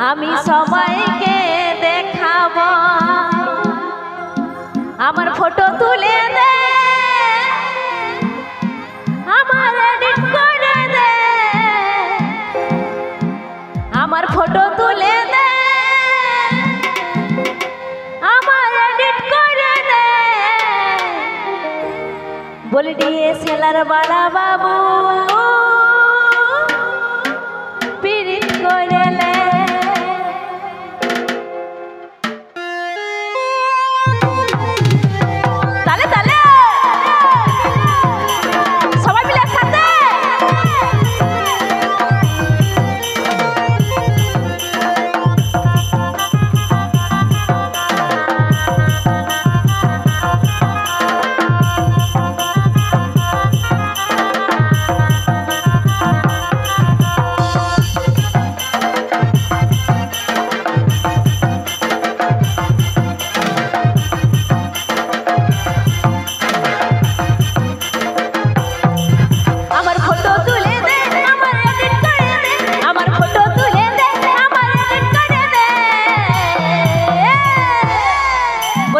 আমি সবাইকে দেখাবো আমার ফটো তুলে দে, আমার এডিট করে দে, আমার ফটো তুলে দে, আমার এডিট করে দে। বলি ডিএসএলআর বালা বাবু পিরিত করে লে।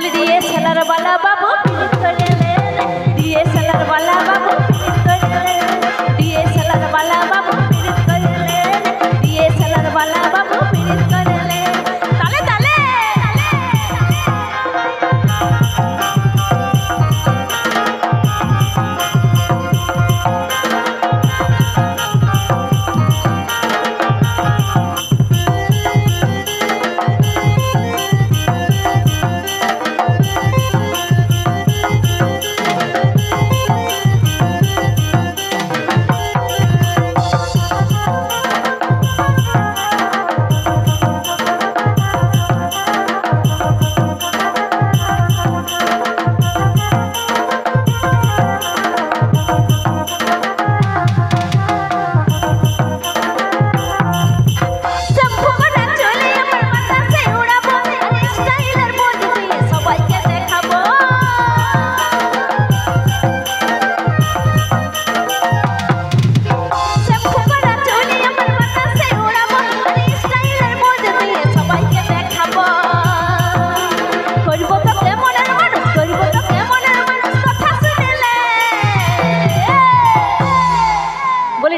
ডিএসএলআর वाला बाबू पिरित करे ले, डिएसएलआर वाला बाबू पिरित करे ले, डिएसएलआर वाला बाबू पिरित करे ले, डिएसएलआर वाला बाबू पिरित करे ले। ताले ताले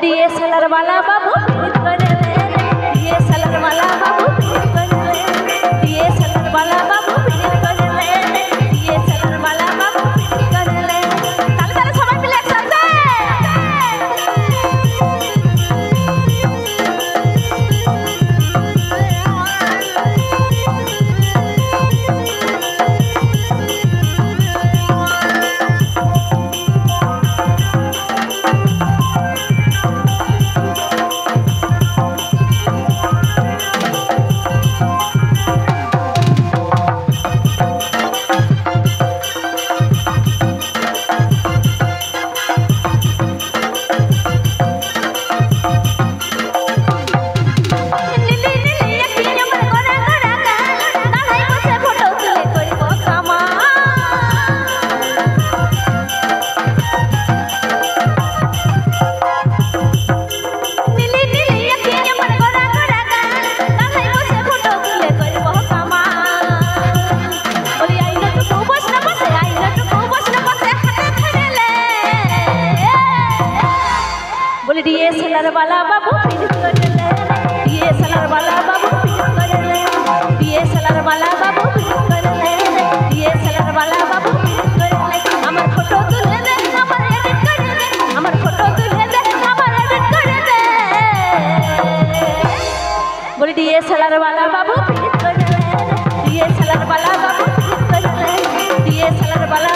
डिएसएलआर वाला बाबू पिरित करे ले, डिएसएलआर वाला बाबू पिरित करे ले, डिएसएलआर वाला बाबू पिरित करे ले, डिएसएलआर वाला बाबू पिरित करे ले। ताले ताले सबाई मिले एकसाथे। डिएसएलआर वाला बाबू पिरित करे ले, डिएसएलआर वाला बाबू पिरित करे ले, डिएसएलआर वाला बाबू पिरित करे ले, डिएसएलआर वाला बाबू पिरित करे ले। আমার ফটো তুলে দে, আমার এডিট করে দে, আমার ফটো তুলে দে, আমার এডিট করে দে। বলি ডিএসএলআর वाला बाबू पिरित करे ले, डिएसएलआर वाला बाबू पिरित करे ले, डिएसएलआर वाला